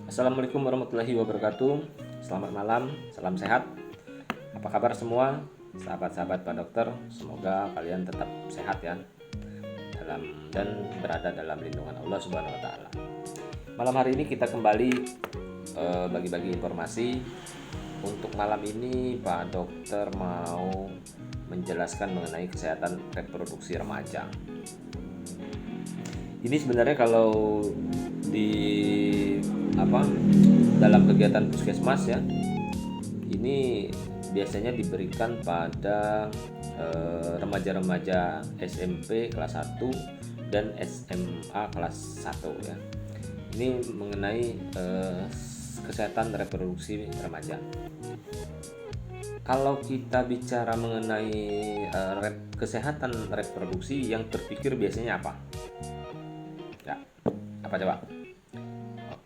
Assalamualaikum warahmatullahi wabarakatuh. Selamat malam, salam sehat. Apa kabar semua, sahabat-sahabat Pak Dokter? Semoga kalian tetap sehat ya, dan berada dalam lindungan Allah Subhanahu wa taala. Malam hari ini kita kembali bagi-bagi informasi. Untuk malam ini Pak Dokter mau menjelaskan mengenai kesehatan reproduksi remaja. Ini sebenarnya kalau di dalam kegiatan puskesmas ya, ini biasanya diberikan pada remaja-remaja SMP kelas 1 dan SMA kelas 1 ya. Ini mengenai kesehatan reproduksi remaja. Kalau kita bicara mengenai kesehatan reproduksi, yang terpikir biasanya apa? Ya, apa coba?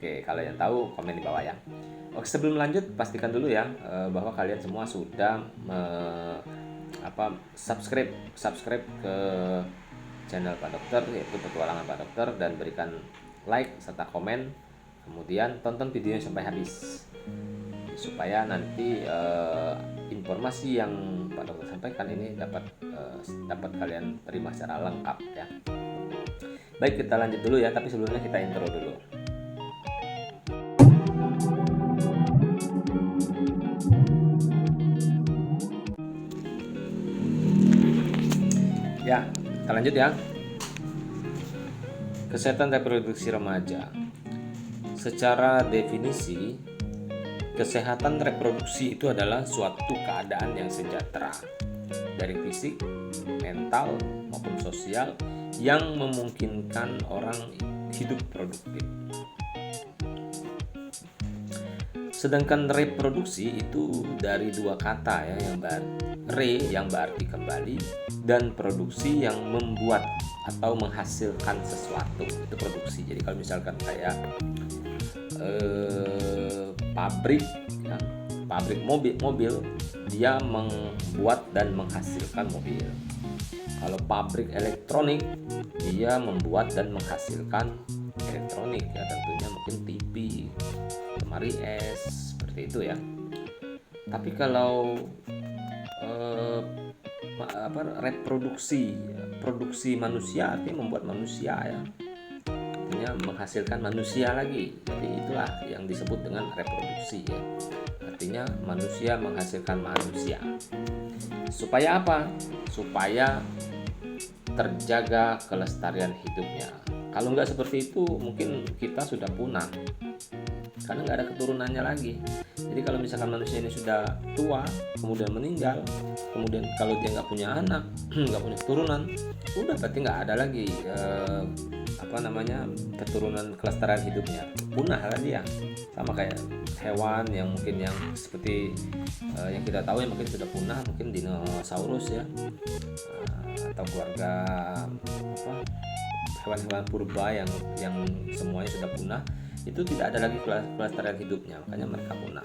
Oke, kalau yang tahu komen di bawah ya. Oke, sebelum lanjut pastikan dulu ya bahwa kalian semua sudah subscribe ke channel Pak Dokter, yaitu Petualangan Pak Dokter, dan berikan like serta komen. Kemudian tonton videonya sampai habis supaya nanti informasi yang Pak Dokter sampaikan ini dapat kalian terima secara lengkap ya. Baik, kita lanjut dulu ya, tapi sebelumnya kita intro dulu. Ya, kita lanjut ya. Kesehatan reproduksi remaja. Secara definisi, kesehatan reproduksi itu adalah suatu keadaan yang sejahtera dari fisik, mental, maupun sosial yang memungkinkan orang hidup produktif. Sedangkan reproduksi itu dari dua kata ya, yang berarti kembali, dan produksi yang membuat atau menghasilkan sesuatu, itu produksi. Jadi kalau misalkan kayak pabrik mobil, dia membuat dan menghasilkan mobil. Kalau pabrik elektronik, dia membuat dan menghasilkan elektronik ya, tentunya mungkin TV, lemari es, seperti itu ya. Tapi kalau produksi manusia, artinya membuat manusia ya, artinya menghasilkan manusia lagi. Jadi itulah yang disebut dengan reproduksi ya, artinya manusia menghasilkan manusia. Supaya apa? Supaya terjaga kelestarian hidupnya. Kalau nggak seperti itu, mungkin kita sudah punah karena nggak ada keturunannya lagi. Jadi kalau misalkan manusia ini sudah tua, kemudian meninggal, kemudian kalau dia nggak punya anak, nggak punya keturunan, udah berarti nggak ada lagi keturunan, kelestarian hidupnya, punah lah dia. Sama kayak hewan yang mungkin yang seperti yang kita tahu yang mungkin sudah punah, mungkin dinosaurus ya, atau keluarga hewan-hewan purba yang semuanya sudah punah, itu tidak ada lagi kelestarian hidupnya, makanya mereka punah.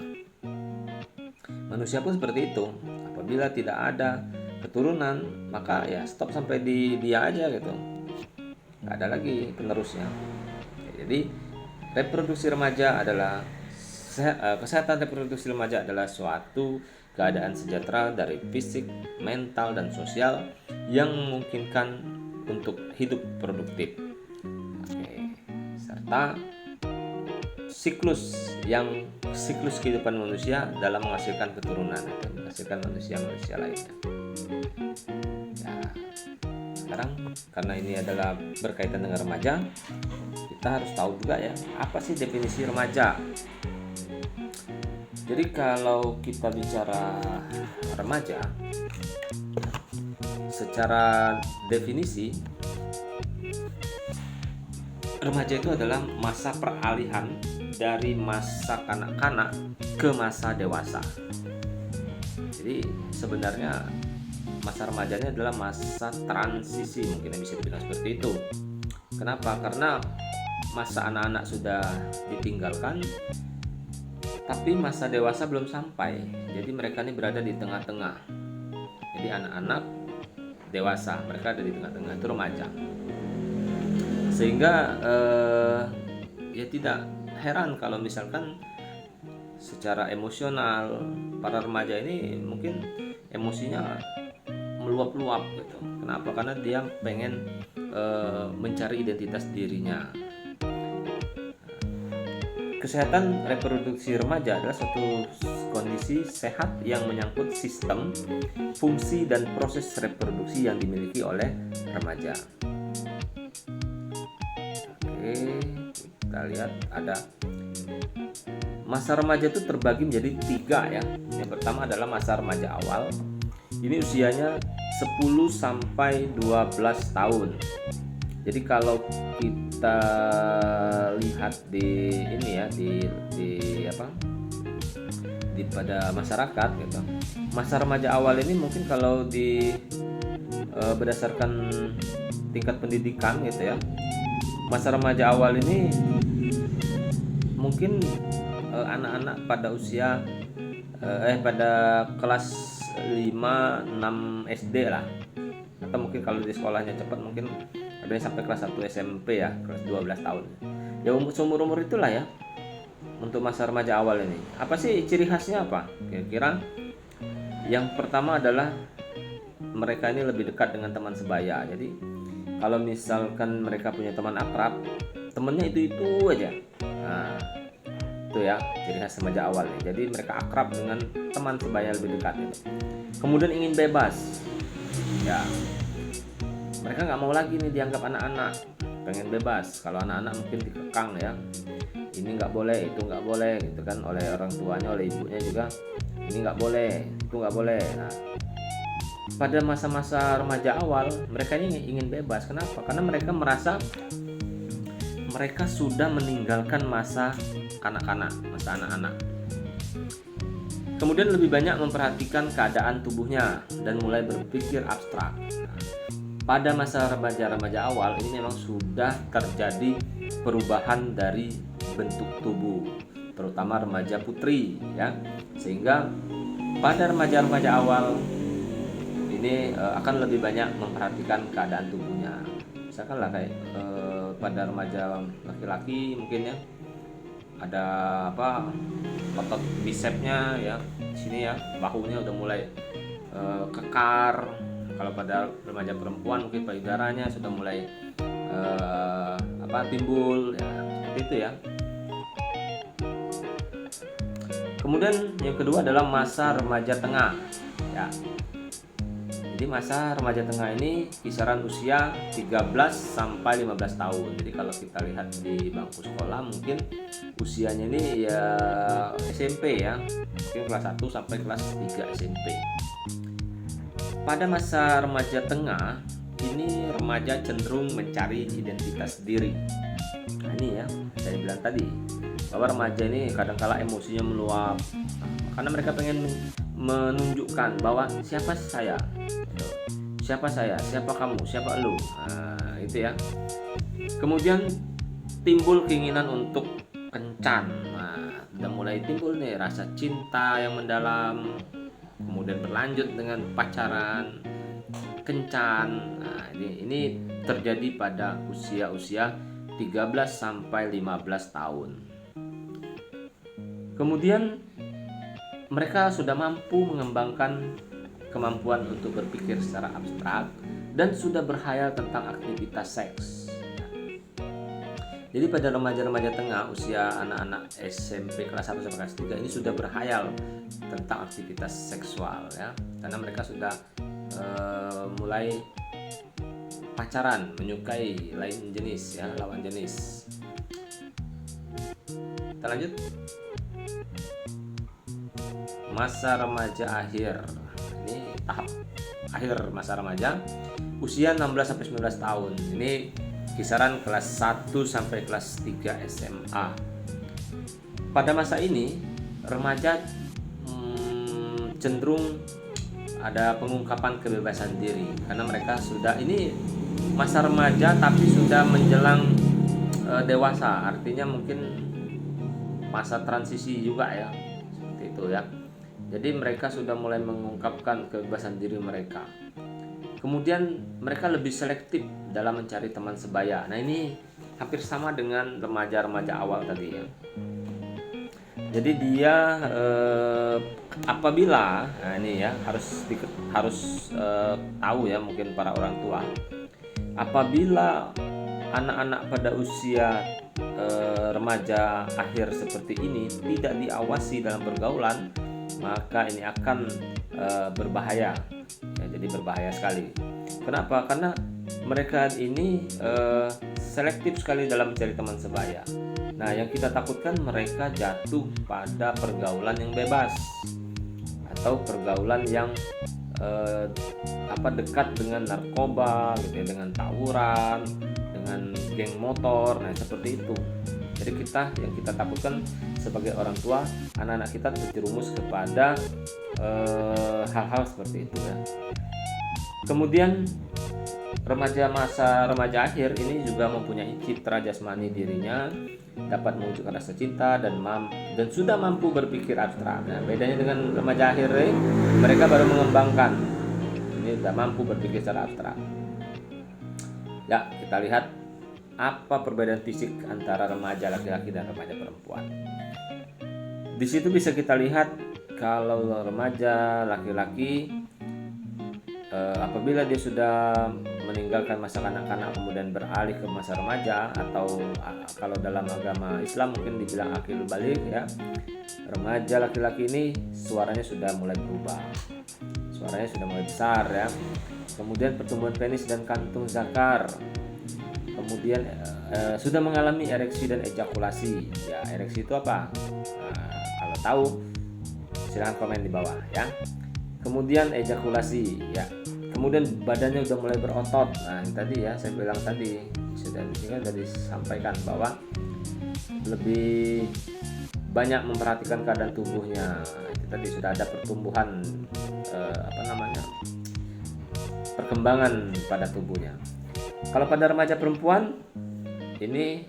Manusia pun seperti itu, apabila tidak ada keturunan, maka ya stop sampai di dia aja gitu, nggak ada lagi penerusnya. Jadi reproduksi remaja adalah kesehatan reproduksi remaja adalah suatu keadaan sejahtera dari fisik, mental, dan sosial yang memungkinkan untuk hidup produktif. Serta siklus kehidupan manusia dalam menghasilkan keturunan, menghasilkan manusia lainnya. Ya, sekarang karena ini adalah berkaitan dengan remaja, kita harus tahu juga ya, apa sih definisi remaja. Jadi kalau kita bicara remaja, secara definisi, remaja itu adalah masa peralihan dari masa kanak-kanak ke masa dewasa. Jadi sebenarnya masa remajanya adalah masa transisi, mungkin bisa dibilang seperti itu. Kenapa? Karena masa anak-anak sudah ditinggalkan, tapi masa dewasa belum sampai. Jadi mereka ini berada di tengah-tengah. Jadi anak-anak, dewasa, mereka ada di tengah-tengah, itu remaja. Sehingga ya tidak heran kalau misalkan secara emosional para remaja ini mungkin emosinya meluap-luap gitu. Kenapa? Karena dia pengen mencari identitas dirinya. Kesehatan reproduksi remaja adalah suatu kondisi sehat yang menyangkut sistem, fungsi, dan proses reproduksi yang dimiliki oleh remaja. Oke, kita lihat ada masa remaja itu terbagi menjadi 3 ya. Yang pertama adalah masa remaja awal. Ini usianya 10 sampai 12 tahun. Jadi kalau kita lihat di ini ya di pada masyarakat gitu. Masa remaja awal ini mungkin kalau berdasarkan tingkat pendidikan gitu ya. Masa remaja awal ini mungkin anak-anak pada usia pada kelas 5 6 SD lah. Atau mungkin kalau di sekolahnya cepat mungkin ada yang sampai kelas 1 SMP ya, kelas 12 tahun. Ya umur itulah ya. Untuk masa remaja awal ini. Apa sih ciri khasnya apa? Kira-kira yang pertama adalah mereka ini lebih dekat dengan teman sebaya. Jadi kalau misalkan mereka punya teman akrab, temennya itu aja. Nah, itu ya ciri khas remaja awal ya. Jadi mereka akrab dengan teman sebaya lebih dekat itu. Kemudian ingin bebas. Ya, mereka nggak mau lagi nih dianggap anak-anak, pengen bebas. Kalau anak-anak mungkin dikekang ya, ini nggak boleh, itu nggak boleh gitu kan, oleh orang tuanya, oleh ibunya juga, ini nggak boleh, itu nggak boleh. Nah, pada masa-masa remaja awal mereka ini ingin bebas. Kenapa? Karena mereka merasa mereka sudah meninggalkan masa kanak-kanak, masa anak-anak. Kemudian lebih banyak memperhatikan keadaan tubuhnya dan mulai berpikir abstrak. Nah, pada masa remaja awal ini memang sudah terjadi perubahan dari bentuk tubuh, terutama remaja putri ya. Sehingga pada remaja awal ini akan lebih banyak memperhatikan keadaan tubuhnya. Misalkan lah kayak pada remaja laki-laki mungkin ya ada otot bisepnya ya, sini ya, bahunya udah mulai kekar. Kalau pada remaja perempuan mungkin payudaranya sudah mulai timbul ya, seperti itu ya. Kemudian yang kedua adalah masa remaja tengah ya. Jadi masa remaja tengah ini kisaran usia 13 sampai 15 tahun. Jadi kalau kita lihat di bangku sekolah mungkin usianya ini ya SMP ya. Mungkin kelas 1 sampai kelas 3 SMP. Pada masa remaja tengah ini remaja cenderung mencari identitas diri. Nah, ini ya saya bilang tadi bahwa remaja ini kadang-kala emosinya meluap karena mereka pengen menunjukkan bahwa siapa saya, siapa kamu, siapa lu. Nah, itu ya. Kemudian timbul keinginan untuk kencan. Nah, udah mulai timbul nih rasa cinta yang mendalam. Kemudian berlanjut dengan pacaran, kencan. Nah, ini terjadi pada usia 13 sampai 15 tahun. Kemudian mereka sudah mampu mengembangkan kemampuan untuk berpikir secara abstrak dan sudah berkhayal tentang aktivitas seks. Jadi pada remaja tengah, usia anak-anak SMP kelas 1 sampai kelas 3 ini sudah berkhayal tentang aktivitas seksual ya. Karena mereka sudah mulai pacaran, menyukai lain jenis ya, lawan jenis. Kita lanjut. Masa remaja akhir. Ini tahap akhir masa remaja, usia 16 sampai 19 tahun. Ini kisaran kelas 1 sampai kelas 3 SMA. Pada masa ini remaja cenderung ada pengungkapan kebebasan diri karena mereka sudah ini masa remaja tapi sudah menjelang dewasa, artinya mungkin masa transisi juga ya, seperti itu ya. Jadi mereka sudah mulai mengungkapkan kebebasan diri mereka. Kemudian mereka lebih selektif dalam mencari teman sebaya. Nah, ini hampir sama dengan remaja-remaja awal tadi ya. Jadi dia apabila, nah ini ya harus tahu ya mungkin para orang tua, apabila anak-anak pada usia remaja akhir seperti ini tidak diawasi dalam pergaulan, maka ini akan berbahaya ya, jadi berbahaya sekali. Kenapa? Karena mereka ini selektif sekali dalam mencari teman sebaya. Nah, yang kita takutkan mereka jatuh pada pergaulan yang bebas atau pergaulan yang dekat dengan narkoba gitu ya, dengan tawuran, dengan geng motor, nah seperti itu. Jadi yang kita takutkan sebagai orang tua, anak-anak kita terjerumus kepada hal-hal seperti itu ya. Kemudian masa remaja akhir ini juga mempunyai citra jasmani dirinya, dapat mewujudkan rasa cinta dan sudah mampu berpikir abstrak. Nah, bedanya dengan remaja akhir ini, mereka baru mengembangkan. Ini sudah mampu berpikir secara abstrak. Ya, kita lihat apa perbedaan fisik antara remaja laki-laki dan remaja perempuan. Di situ bisa kita lihat kalau remaja laki-laki apabila dia sudah meninggalkan masa kanak-kanak kemudian beralih ke masa remaja, atau kalau dalam agama Islam mungkin dibilang akil balik ya, remaja laki-laki ini suaranya sudah mulai berubah, suaranya sudah mulai besar ya. Kemudian pertumbuhan penis dan kantung zakar, kemudian sudah mengalami ereksi dan ejakulasi ya. Ereksi itu apa? Nah, kalau tahu silahkan komen di bawah ya. Kemudian ejakulasi ya, kemudian badannya udah mulai berotot. Nah ini tadi ya saya bilang tadi, sudah disampaikan bahwa lebih banyak memperhatikan keadaan tubuhnya. Itu tadi sudah ada pertumbuhan perkembangan pada tubuhnya. Kalau pada remaja perempuan ini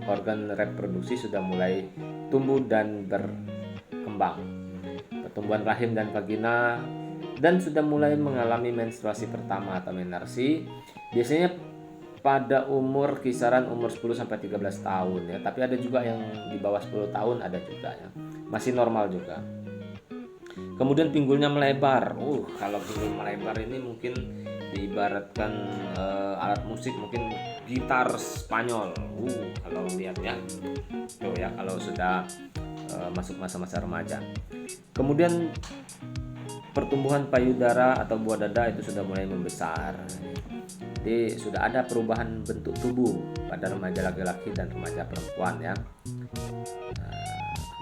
organ reproduksi sudah mulai tumbuh dan berkembang, pertumbuhan rahim dan vagina, dan sudah mulai mengalami menstruasi pertama atau menarsi, biasanya pada kisaran umur 10 sampai 13 tahun ya. Tapi ada juga yang di bawah 10 tahun, ada juga ya. Masih normal juga. Kemudian pinggulnya melebar. Kalau pinggul melebar ini mungkin diibaratkan alat musik, mungkin gitar Spanyol. Kalau lihat ya. Tuh ya, kalau sudah masuk masa-masa remaja. Kemudian pertumbuhan payudara atau buah dada itu sudah mulai membesar. Jadi sudah ada perubahan bentuk tubuh pada remaja laki-laki dan remaja perempuan ya.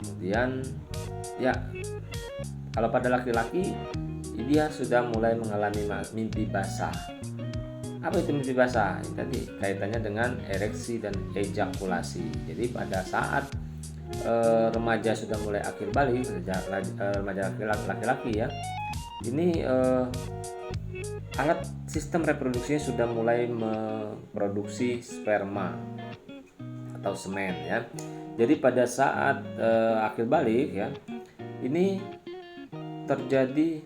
Kemudian ya, kalau pada laki-laki dia sudah mulai mengalami mimpi basah. Apa itu mimpi basah? Ini tadi kaitannya dengan ereksi dan ejakulasi. Jadi pada saat remaja sudah mulai akhir balik, remaja laki-laki ya, ini alat sistem reproduksinya sudah mulai memproduksi sperma atau semen ya. Jadi pada saat akhir balik ya, ini terjadi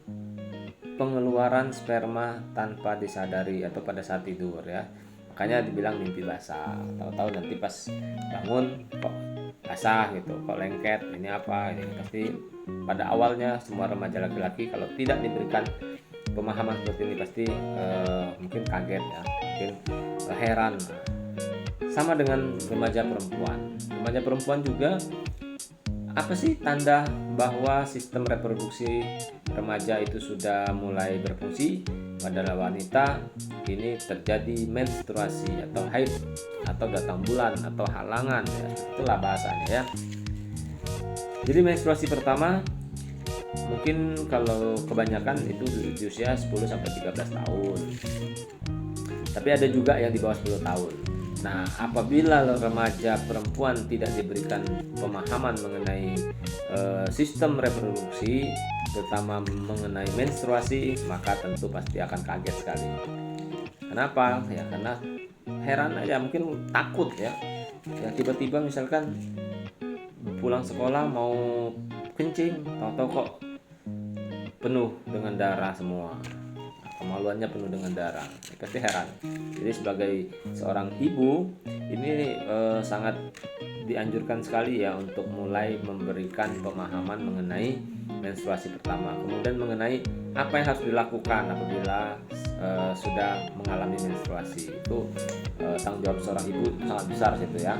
pengeluaran sperma tanpa disadari atau pada saat tidur ya. Makanya dibilang mimpi basah. Tahu-tahu nanti pas bangun kok basah gitu, kok lengket, ini apa? Ini pasti pada awalnya semua remaja laki-laki kalau tidak diberikan pemahaman seperti ini pasti mungkin kaget ya, mungkin heran. Sama dengan remaja perempuan. Remaja perempuan juga, apa sih tanda bahwa sistem reproduksi remaja itu sudah mulai berfungsi? Pada wanita ini terjadi menstruasi atau haid atau datang bulan atau halangan ya. Itulah bahasanya ya. Jadi menstruasi pertama mungkin kalau kebanyakan itu di usia 10 sampai 13 tahun. Tapi ada juga yang di bawah 10 tahun. Nah, apabila remaja perempuan tidak diberikan pemahaman mengenai sistem reproduksi, terutama mengenai menstruasi, maka tentu pasti akan kaget sekali. Kenapa? Ya karena heran aja, mungkin takut ya. Ya tiba-tiba misalkan pulang sekolah mau kencing, tahu-tahu kok penuh dengan darah semua. kemaluannya penuh dengan darah. Pasti heran. Jadi sebagai seorang ibu ini sangat dianjurkan sekali ya untuk mulai memberikan pemahaman mengenai menstruasi pertama, kemudian mengenai apa yang harus dilakukan apabila sudah mengalami menstruasi. Itu tanggung jawab seorang ibu itu sangat besar situ ya.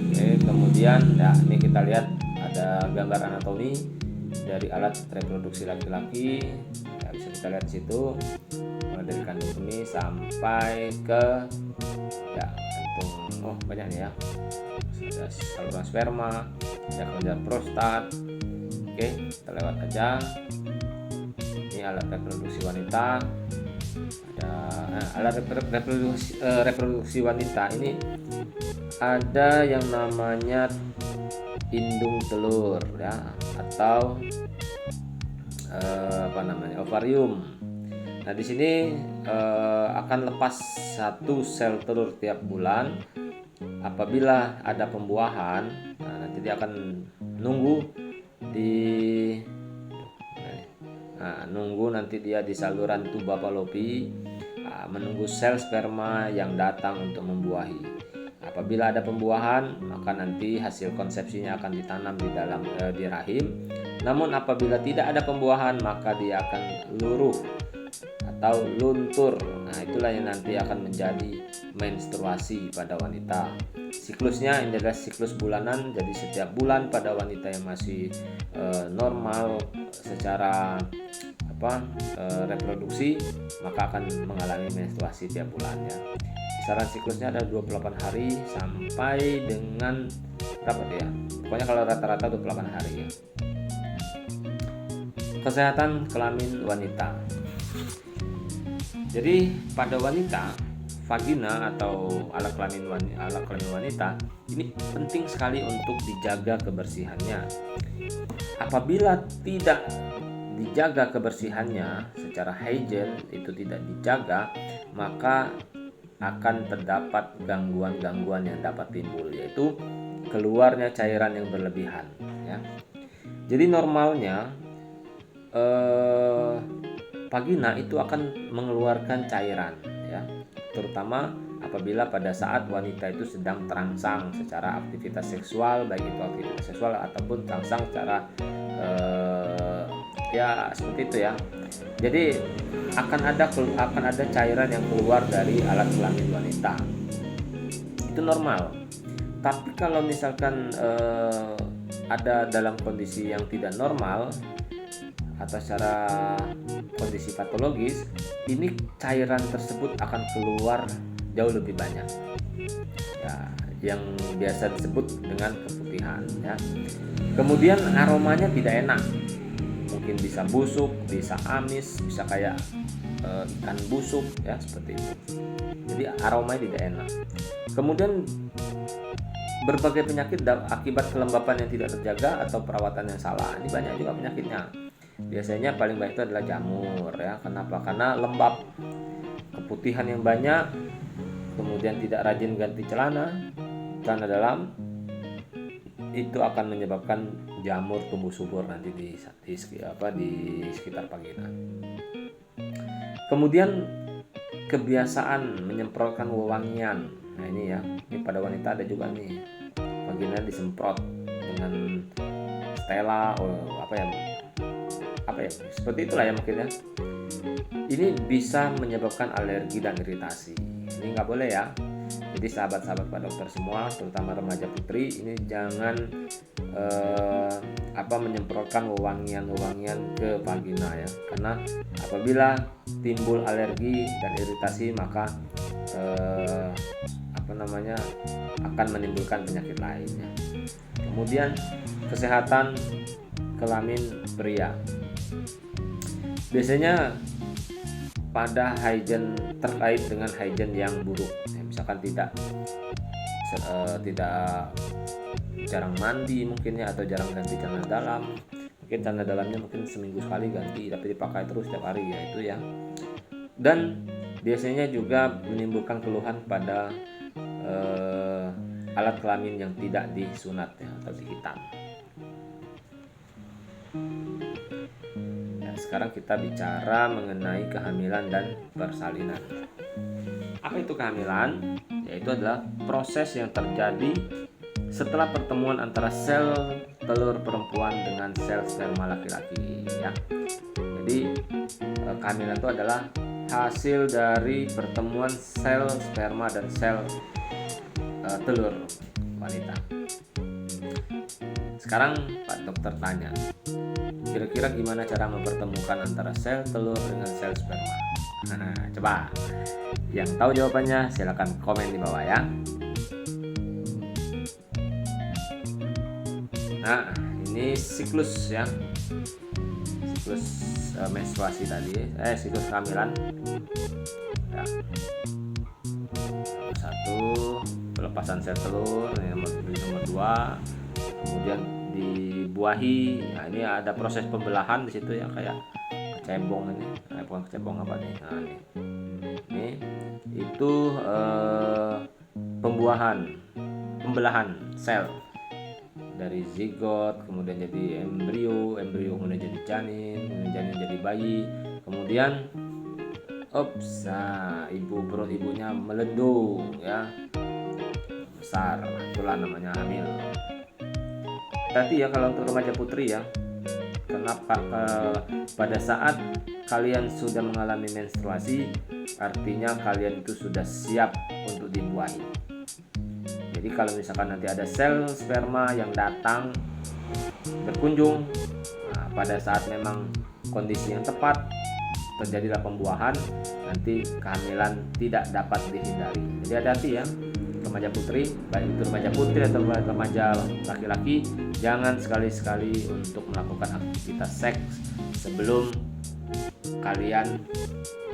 Oke, kemudian ya ini kita lihat ada gambar anatomi dari alat reproduksi laki-laki. Ya, bisa kita lihat di situ mulai dari kandung kemih sampai ke ya kantung, banyak nih ya, ada saluran sperma, ada kelenjar prostat. Oke, kita lewat aja. Ini alat reproduksi wanita. Ada alat reproduksi wanita ini ada yang namanya indung telur ya, atau ovarium. Nah, di sini akan lepas satu sel telur tiap bulan. Apabila ada pembuahan, nanti dia akan nunggu nanti dia di saluran tuba Fallopi, menunggu sel sperma yang datang untuk membuahi. Apabila ada pembuahan, maka nanti hasil konsepsinya akan ditanam di dalam di rahim. Namun apabila tidak ada pembuahan, maka dia akan luruh atau luntur. Nah, itulah yang nanti akan menjadi menstruasi pada wanita. Siklusnya ini adalah siklus bulanan. Jadi setiap bulan pada wanita yang masih normal secara reproduksi, maka akan mengalami menstruasi tiap bulannya. Kisaran siklusnya ada 28 hari sampai dengan berapa dia? Pokoknya kalau rata-rata 28 hari ya. Kesehatan kelamin wanita. Jadi pada wanita, vagina atau alat kelamin wanita ini penting sekali untuk dijaga kebersihannya. Apabila tidak dijaga kebersihannya secara hygiene, itu tidak dijaga, maka akan terdapat gangguan-gangguan yang dapat timbul, yaitu keluarnya cairan yang berlebihan ya. Jadi normalnya vagina itu akan mengeluarkan cairan ya, terutama apabila pada saat wanita itu sedang terangsang secara aktivitas seksual, baik itu aktivitas seksual ataupun terangsang secara ya seperti itu ya. Jadi akan ada cairan yang keluar dari alat kelamin wanita. Itu normal. Tapi kalau misalkan ada dalam kondisi yang tidak normal atau secara kondisi patologis, ini cairan tersebut akan keluar jauh lebih banyak ya, yang biasa disebut dengan keputihan ya. Kemudian aromanya tidak enak, mungkin bisa busuk, bisa amis, bisa kayak ikan busuk ya, seperti itu. Jadi aromanya tidak enak. Kemudian berbagai penyakit akibat kelembapan yang tidak terjaga atau perawatan yang salah. Ini banyak juga penyakitnya. Biasanya paling banyak itu adalah jamur ya. Kenapa? Karena lembab, keputihan yang banyak, kemudian tidak rajin ganti celana dalam, itu akan menyebabkan jamur tumbuh subur nanti di sekitar vagina. Kemudian kebiasaan menyemprotkan wewangian. Nah ini ya, ini pada wanita ada juga nih, vagina disemprot dengan Stella seperti itulah ya mungkin ya. Ini bisa menyebabkan alergi dan iritasi. Ini nggak boleh ya. Jadi sahabat-sahabat Pak Dokter semua, terutama remaja putri, ini jangan menyemprotkan wewangian ke vagina ya. Karena apabila timbul alergi dan iritasi, maka akan menimbulkan penyakit lainnya. Kemudian kesehatan kelamin pria. Biasanya pada hygiene terkait dengan hygiene yang buruk, ya, misalkan tidak jarang mandi mungkin ya, atau jarang ganti celana dalam. Mungkin celana dalamnya mungkin seminggu sekali ganti, tapi dipakai terus setiap hari ya, itu ya. Dan biasanya juga menimbulkan keluhan pada alat kelamin yang tidak disunat ya, atau dihitam. sekarang kita bicara mengenai kehamilan dan persalinan. Apa itu kehamilan? Yaitu adalah proses yang terjadi setelah pertemuan antara sel telur perempuan dengan sel sperma laki-laki, ya. Jadi kehamilan itu adalah hasil dari pertemuan sel sperma dan sel telur wanita. Sekarang Pak Dokter tanya, kira-kira gimana cara mempertemukan antara sel telur dengan sel sperma? Coba yang tahu jawabannya silakan komen di bawah ya. Nah, ini siklus ya, siklus menstruasi tadi, siklus kehamilan. Ya. Satu, pelepasan sel telur, nomor 2, kemudian dibuahi. Nah, ini ada proses pembelahan di situ ya, kayak kecebong ini. Bukan kecebong apa nih? Nah, ini itu pembelahan sel dari zigot, kemudian jadi embrio kemudian jadi janin, kemudian janin jadi bayi, kemudian perut ibunya meledung ya, besar, itulah namanya hamil. Tadi ya kalau untuk remaja putri ya, kenapa pada saat kalian sudah mengalami menstruasi, artinya kalian itu sudah siap untuk dibuahi. Jadi kalau misalkan nanti ada sel sperma yang datang berkunjung, nah, pada saat memang kondisi yang tepat terjadilah pembuahan, nanti kehamilan tidak dapat dihindari. Jadi hati-hati ya remaja putri, baik itu remaja putri atau remaja laki-laki, jangan sekali-sekali untuk melakukan aktivitas seks sebelum kalian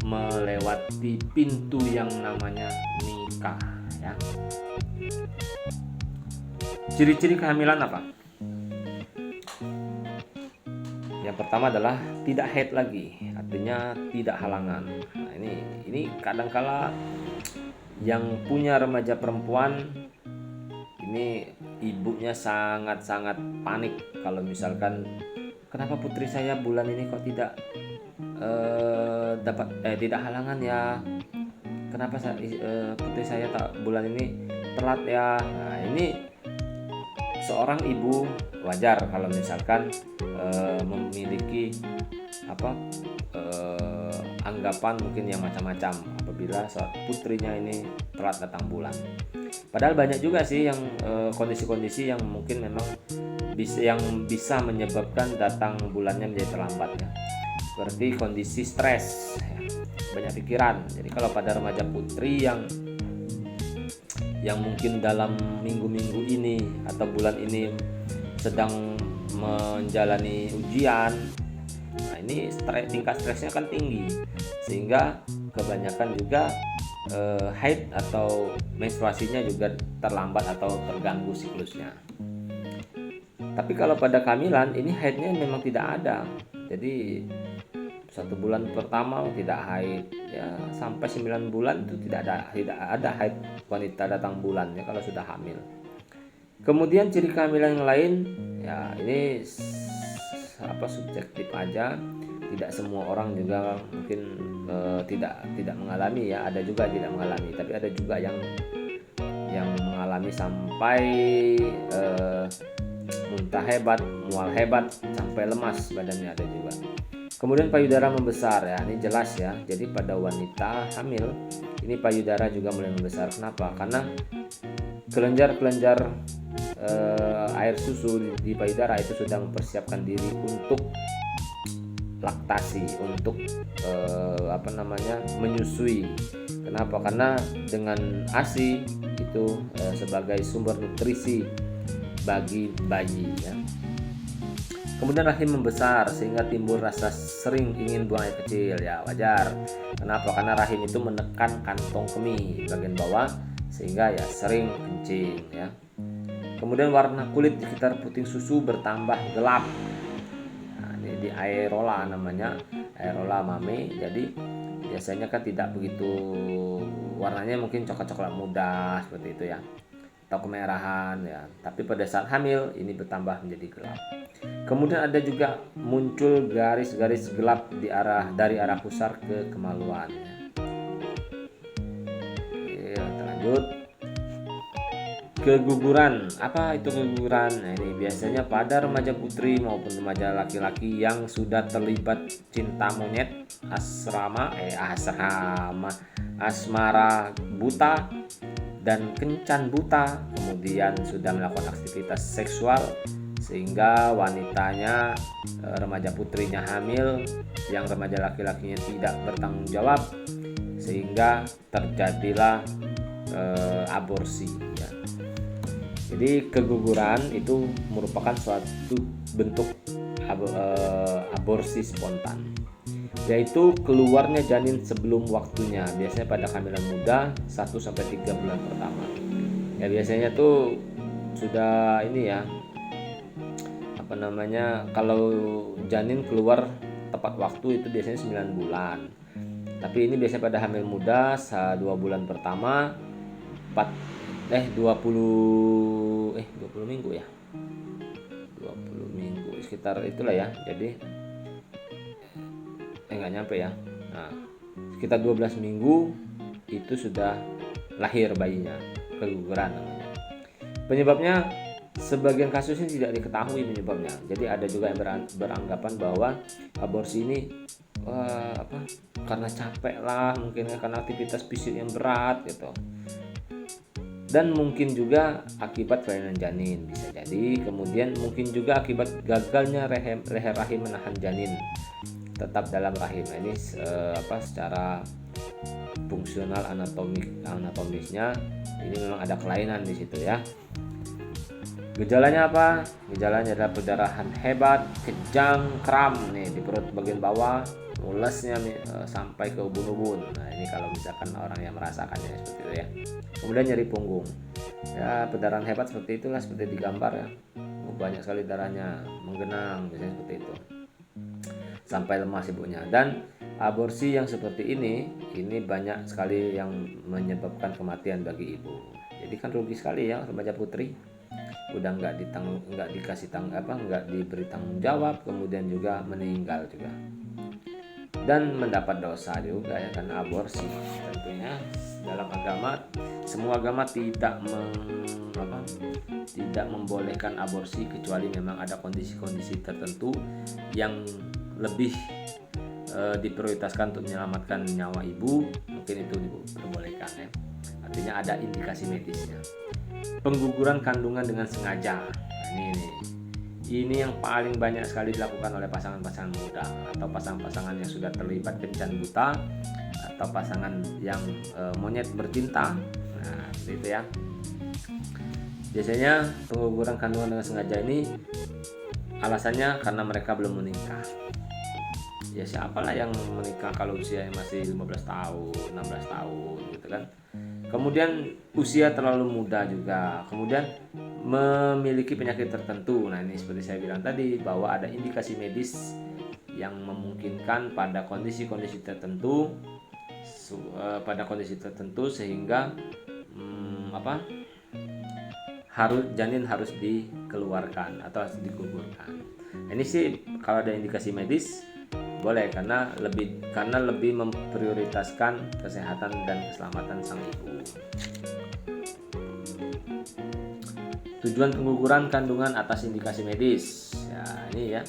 melewati pintu yang namanya nikah ya. Ciri-ciri kehamilan apa? Yang pertama adalah tidak haid lagi, artinya tidak halangan. Nah, ini kadangkala yang punya remaja perempuan ini ibunya sangat-sangat panik kalau misalkan, kenapa putri saya bulan ini kok tidak tidak halangan ya, kenapa putri saya bulan ini telat ya. Nah, ini seorang ibu wajar kalau misalkan memiliki anggapan mungkin yang macam-macam apabila putrinya ini telat datang bulan. Padahal banyak juga sih yang kondisi-kondisi yang mungkin memang bisa menyebabkan datang bulannya menjadi terlambat ya. Seperti kondisi stres ya, banyak pikiran. Jadi kalau pada remaja putri yang mungkin dalam minggu-minggu ini atau bulan ini sedang menjalani ujian, nah ini tingkat stresnya kan tinggi, sehingga kebanyakan juga haid atau menstruasinya juga terlambat atau terganggu siklusnya. Tapi kalau pada kehamilan ini haidnya memang tidak ada, jadi 1 bulan pertama tidak haid ya, sampai 9 bulan itu tidak ada haid wanita datang bulan ya kalau sudah hamil. Kemudian ciri kehamilan yang lain ya, ini subjektif aja, tidak semua orang juga mungkin tidak mengalami ya, ada juga tidak mengalami, tapi ada juga yang mengalami sampai muntah hebat, mual hebat, sampai lemas badannya ada juga. Kemudian payudara membesar ya, ini jelas ya. Jadi pada wanita hamil ini payudara juga mulai membesar. Kenapa? Karena kelenjar air susu di payudara itu sudah mempersiapkan diri untuk laktasi, untuk menyusui. Kenapa? Karena dengan ASI itu sebagai sumber nutrisi bagi bayi ya. Kemudian rahim membesar sehingga timbul rasa sering ingin buang air kecil ya, wajar. Kenapa? Karena rahim itu menekan kantong kemih bagian bawah sehingga ya sering kencing ya. Kemudian warna kulit di sekitar puting susu bertambah gelap. Nah, ini di aerola namanya, aerola mame. Jadi biasanya kan tidak begitu warnanya, mungkin coklat-coklat muda seperti itu ya. atau kemerahan ya. Tapi pada saat hamil ini bertambah menjadi gelap. Kemudian ada juga muncul garis-garis gelap dari arah pusar ke kemaluan. Oke, kita lanjut. Keguguran. Apa itu keguguran? Nah, ini biasanya pada remaja putri maupun remaja laki-laki yang sudah terlibat cinta monyet, asmara buta dan kencan buta, kemudian sudah melakukan aktivitas seksual sehingga wanitanya, remaja putrinya hamil, yang remaja laki-lakinya tidak bertanggung jawab, sehingga terjadilah aborsi ya. Jadi keguguran itu merupakan suatu bentuk aborsi spontan, yaitu keluarnya janin sebelum waktunya, biasanya pada kehamilan muda 1-3 bulan pertama. Ya biasanya tuh sudah ini ya, kalau janin keluar tepat waktu itu biasanya 9 bulan. Tapi ini biasanya pada hamil muda 2 bulan pertama 20 minggu ya. 20 minggu sekitar itulah ya. Jadi nggak nyampe ya. Nah, sekitar 12 minggu itu sudah lahir bayinya, keguguran namanya. Penyebabnya sebagian kasus ini tidak diketahui penyebabnya. Jadi ada juga yang beranggapan bahwa aborsi ini karena capek lah, mungkin karena aktivitas fisik yang berat gitu. Dan mungkin juga akibat kelainan janin bisa jadi. Kemudian mungkin juga akibat gagalnya leher rahim menahan janin tetap dalam rahim. Ini secara fungsional anatomisnya ini memang ada kelainan di situ ya. Gejalanya apa? Gejalanya adalah perdarahan hebat, kejang, kram nih di perut bagian bawah, mulesnya sampai ke ubun-ubun. Nah ini kalau misalkan orang yang merasakannya seperti itu ya. Kemudian nyeri punggung. Ya perdarahan hebat seperti itulah, seperti digambar ya. Banyak sekali darahnya menggenang, biasanya seperti itu. Sampai lemas ibunya. Dan aborsi yang seperti ini banyak sekali yang menyebabkan kematian bagi ibu. Jadi kan rugi sekali ya remaja putri. Udah nggak diberi tanggung jawab, kemudian juga meninggal juga dan mendapat dosa juga ya karena aborsi. Tentunya dalam agama, semua agama tidak membolehkan aborsi kecuali memang ada kondisi-kondisi tertentu yang lebih diprioritaskan untuk menyelamatkan nyawa ibu, mungkin itu diperbolehkan ya. Artinya ada indikasi medisnya. Pengguguran kandungan dengan sengaja. Nah, ini yang paling banyak sekali dilakukan oleh pasangan-pasangan muda atau pasangan-pasangan yang sudah terlibat kencan buta atau pasangan yang monyet bercinta. Nah, itu ya. Biasanya pengguguran kandungan dengan sengaja ini alasannya karena mereka belum menikah. Ya siapalah yang menikah kalau usianya masih 15 tahun, 16 tahun gitu kan. Kemudian usia terlalu muda juga, kemudian memiliki penyakit tertentu. Nah ini seperti saya bilang tadi bahwa ada indikasi medis yang memungkinkan pada kondisi-kondisi tertentu, sehingga janin harus dikeluarkan atau harus digugurkan. Ini sih kalau ada indikasi medis boleh karena lebih memprioritaskan kesehatan dan keselamatan sang ibu. Tujuan pengguguran kandungan atas indikasi medis. Ya, ini ya.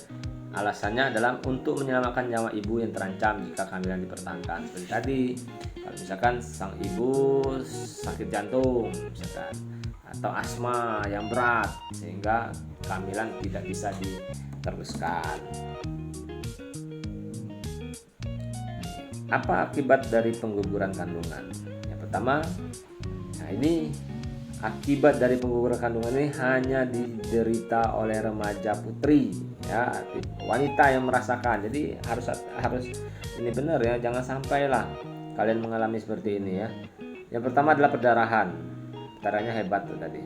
Alasannya adalah untuk menyelamatkan nyawa ibu yang terancam jika kehamilan dipertahankan. Seperti tadi, kalau misalkan sang ibu sakit jantung misalkan atau asma yang berat sehingga kehamilan tidak bisa diteruskan. Apa akibat dari pengguguran kandungan? Yang pertama, akibat dari pengguguran kandungan ini hanya diderita oleh remaja putri, ya, wanita yang merasakan. Jadi harus ini benar ya, jangan sampailah kalian mengalami seperti ini ya. Yang pertama adalah perdarahan, darahnya hebat tuh tadi.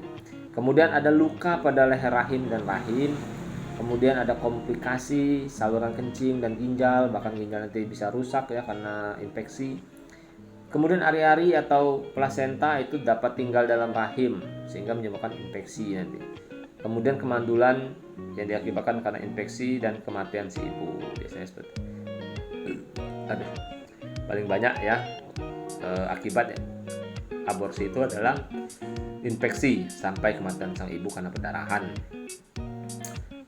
Kemudian ada luka pada leher rahim dan rahim. Kemudian ada komplikasi saluran kencing dan ginjal, bahkan ginjal nanti bisa rusak ya karena infeksi. Kemudian ari-ari atau plasenta itu dapat tinggal dalam rahim sehingga menyebabkan infeksi nanti. Kemudian kemandulan yang diakibatkan karena infeksi dan kematian si ibu, biasanya seperti itu. Aduh, paling banyak ya akibat aborsi itu adalah infeksi sampai kematian sang ibu karena pendarahan.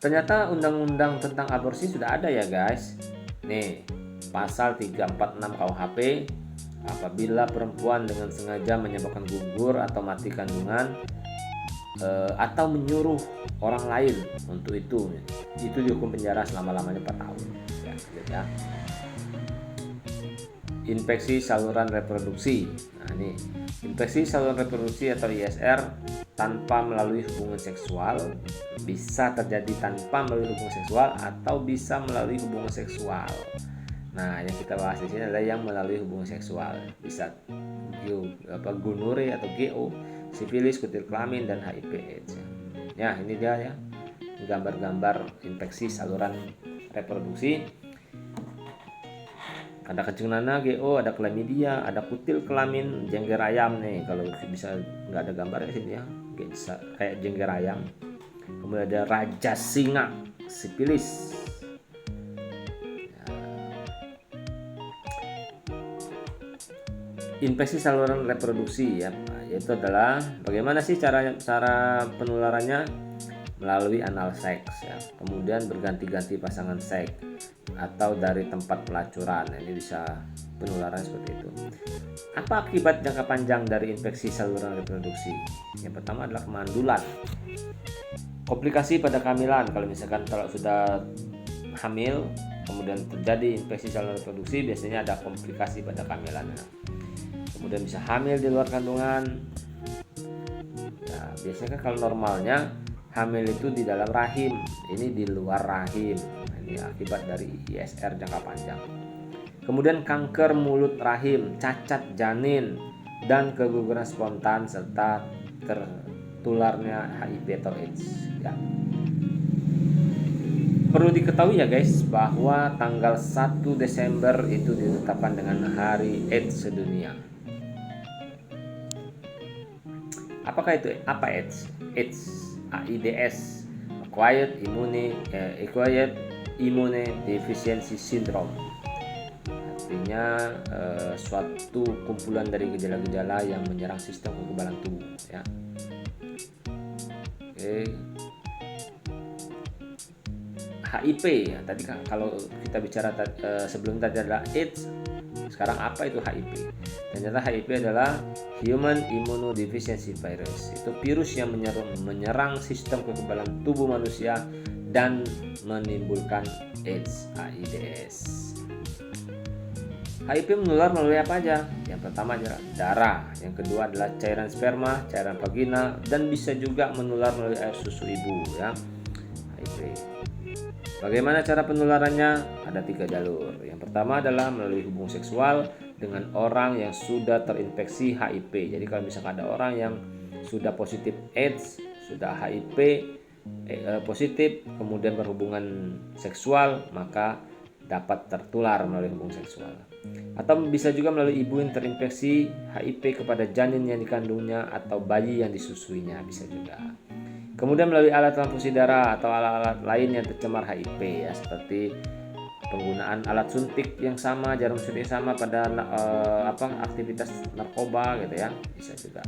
Ternyata undang-undang tentang aborsi sudah ada ya guys. Nih, pasal 346 KUHP, apabila perempuan dengan sengaja menyebabkan gugur atau mati kandungan atau menyuruh orang lain untuk itu dihukum penjara selama-lamanya 4 tahun. Ya. Infeksi saluran reproduksi. Nah, ini infeksi saluran reproduksi atau ISR tanpa melalui hubungan seksual, bisa terjadi tanpa melalui hubungan seksual atau bisa melalui hubungan seksual. Nah, yang kita bahas di sini adalah yang melalui hubungan seksual, bisa gonore atau GO, sifilis, kutil kelamin, dan HIV/AIDS. Ya, ini dia ya gambar-gambar infeksi saluran reproduksi. Ada kencing nanah, GO, ada chlamydia, ada kutil kelamin, jengger ayam nih. Kalau bisa nggak ada gambarnya sini ya, kayak jengger ayam. Kemudian ada raja singa, sifilis. Infeksi saluran reproduksi ya, yaitu adalah bagaimana sih cara penularannya? Melalui anal seks ya. Kemudian berganti-ganti pasangan seks atau dari tempat pelacuran. Ini bisa penularan seperti itu. Apa akibat jangka panjang dari infeksi saluran reproduksi? Yang pertama adalah kemandulan. Komplikasi pada kehamilan, kalau misalkan kalau sudah hamil kemudian terjadi infeksi saluran reproduksi, biasanya ada komplikasi pada kehamilan. Kemudian bisa hamil di luar kandungan. Nah, biasanya kan kalau normalnya hamil itu di dalam rahim, ini di luar rahim. Nah, ini akibat dari ISR jangka panjang. Kemudian kanker mulut rahim, cacat janin, dan keguguran spontan serta tertularnya HIV atau AIDS. Ya. Perlu diketahui ya guys, bahwa tanggal 1 Desember itu ditetapkan dengan Hari AIDS sedunia. Apakah itu? Apa AIDS? AIDS, Acquired Immune Deficiency Syndrome. Artinya suatu kumpulan dari gejala-gejala yang menyerang sistem kekebalan tubuh ya. Oke. HIV ya, tadi kan kalau kita bicara sebelum tadi adalah AIDS, sekarang apa itu HIV? Ternyata HIV adalah Human Immunodeficiency Virus. Itu virus yang menyerang sistem kekebalan tubuh manusia dan menimbulkan AIDS, AIDS. HIV menular melalui apa aja? Yang pertama adalah darah, yang kedua adalah cairan sperma, cairan vagina, dan bisa juga menular melalui air susu ibu ya. HIV. Bagaimana cara penularannya? Ada 3 jalur. Yang pertama adalah melalui hubungan seksual dengan orang yang sudah terinfeksi HIV. Jadi kalau misalkan ada orang yang sudah positif AIDS, sudah HIV positif, kemudian berhubungan seksual, maka dapat tertular melalui hubungan seksual. Atau bisa juga melalui ibu yang terinfeksi HIV kepada janin yang dikandungnya atau bayi yang disusuinya, bisa juga. Kemudian melalui alat transfusi darah atau alat-alat lain yang tercemar HIV ya, seperti penggunaan alat suntik yang sama, jarum suntik yang sama pada aktivitas narkoba gitu ya, bisa juga.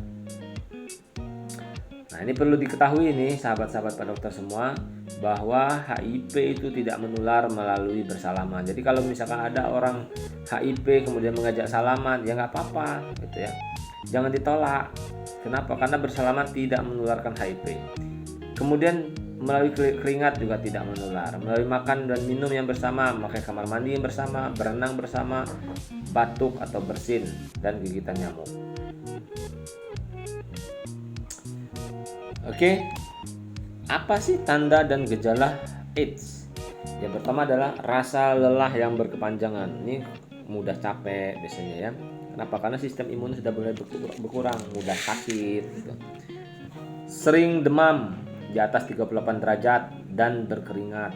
Nah, ini perlu diketahui nih sahabat-sahabat Pak Dokter semua, bahwa HIV itu tidak menular melalui bersalaman. Jadi kalau misalkan ada orang HIV kemudian mengajak salaman, ya nggak apa-apa gitu ya, jangan ditolak. Kenapa? Karena bersalaman tidak menularkan HIV. Kemudian melalui keringat juga tidak menular. Melalui makan dan minum yang bersama, memakai kamar mandi yang bersama, berenang bersama, batuk atau bersin, dan gigitan nyamuk. Oke, apa sih tanda dan gejala AIDS? Yang pertama adalah rasa lelah yang berkepanjangan. Ini mudah capek biasanya ya. Kenapa? Karena sistem imun sudah mulai berkurang, mudah sakit gitu. Sering demam di atas 38 derajat dan berkeringat,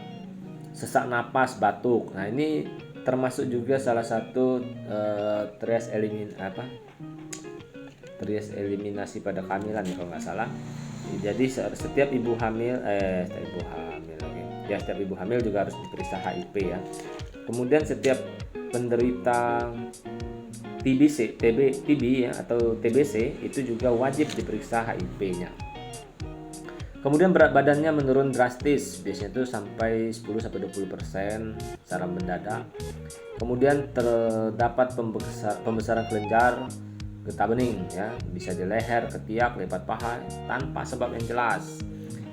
sesak napas, batuk. Nah, ini termasuk juga salah satu trias eliminasi pada kehamilan ya kalau nggak salah. Jadi setiap ibu hamil setiap ibu hamil juga harus diperiksa HIV ya. Kemudian setiap penderita TB ya atau TBC itu juga wajib diperiksa HIV-nya. Kemudian berat badannya menurun drastis, biasanya itu sampai 10-20% secara mendadak. Kemudian terdapat pembesaran kelenjar getah bening ya, bisa di leher, ketiak, lebat paha tanpa sebab yang jelas.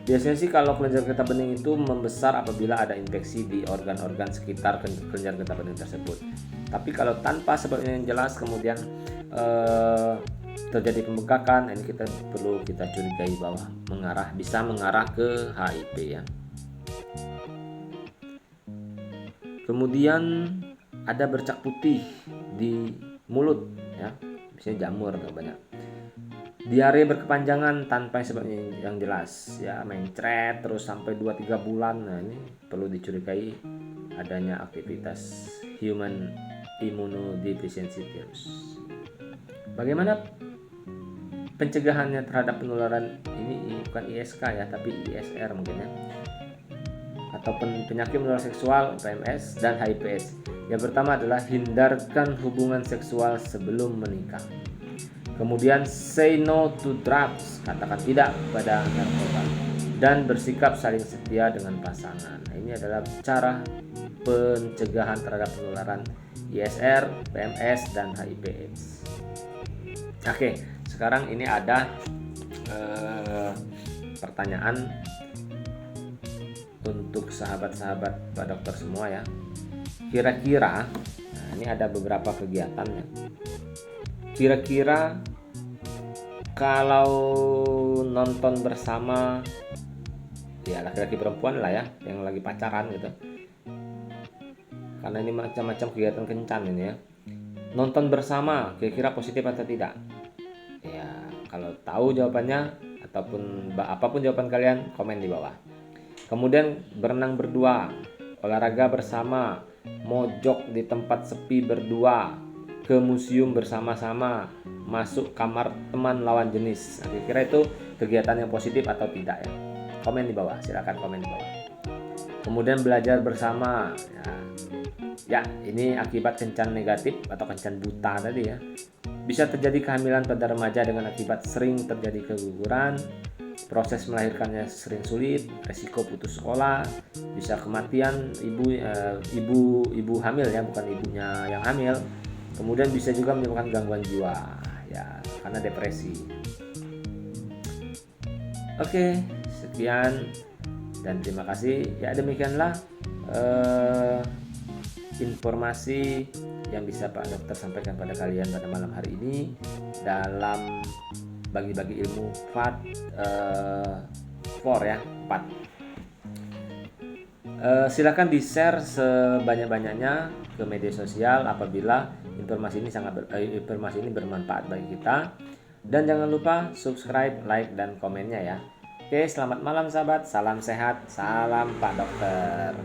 Biasanya sih kalau kelenjar getah bening itu membesar apabila ada infeksi di organ-organ sekitar kelenjar getah bening tersebut. Tapi kalau tanpa sebab yang jelas kemudian terjadi pembengkakan, ini perlu kita curigai bahwa bisa mengarah ke HIV ya. Kemudian ada bercak putih di mulut ya, biasanya jamur atau banyak. Diare berkepanjangan tanpa sebab yang jelas ya, mencret terus sampai 2-3 bulan. Nah, ini perlu dicurigai adanya aktivitas human immunodeficiency virus. Bagaimana pencegahannya terhadap penularan ini? Bukan ISK ya, tapi ISR mungkin ya, atau penyakit menular seksual PMS dan HIPS. Yang pertama adalah hindarkan hubungan seksual sebelum menikah. Kemudian say no to drugs, katakan tidak pada narkoba, dan bersikap saling setia dengan pasangan. Nah, ini adalah cara pencegahan terhadap penularan ISR, PMS, dan HIV/AIDS. Oke, sekarang ini ada pertanyaan untuk sahabat-sahabat Pak Dokter semua ya. Kira-kira, nah ini ada beberapa kegiatan ya. Kira-kira kalau nonton bersama ya laki-laki perempuan lah ya yang lagi pacaran gitu, karena ini macam-macam kegiatan kencan ini ya, nonton bersama kira-kira positif atau tidak ya? Kalau tahu jawabannya ataupun apapun jawaban kalian, komen di bawah. Kemudian berenang berdua, olahraga bersama, mojok di tempat sepi berdua, ke museum bersama-sama, masuk kamar teman lawan jenis. Nah, kira-kira itu kegiatan yang positif atau tidak ya? Komen di bawah, silakan komen di bawah. Kemudian belajar bersama ya, ini akibat kencan negatif atau kencan buta tadi ya. Bisa terjadi kehamilan pada remaja dengan akibat sering terjadi keguguran, proses melahirkannya sering sulit, resiko putus sekolah, bisa kematian ibu hamil ya, bukan ibunya yang hamil. Kemudian bisa juga menyebabkan gangguan jiwa ya, karena depresi. Oke, sekian dan terima kasih ya. Demikianlah informasi yang bisa Pak Dokter sampaikan pada kalian pada malam hari ini dalam bagi-bagi ilmu FAT 4 ya, 4. Silakan di-share sebanyak-banyaknya ke media sosial apabila informasi ini bermanfaat bagi kita, dan jangan lupa subscribe, like, dan komennya ya. Oke, selamat malam sahabat, salam sehat, salam Pak Dokter.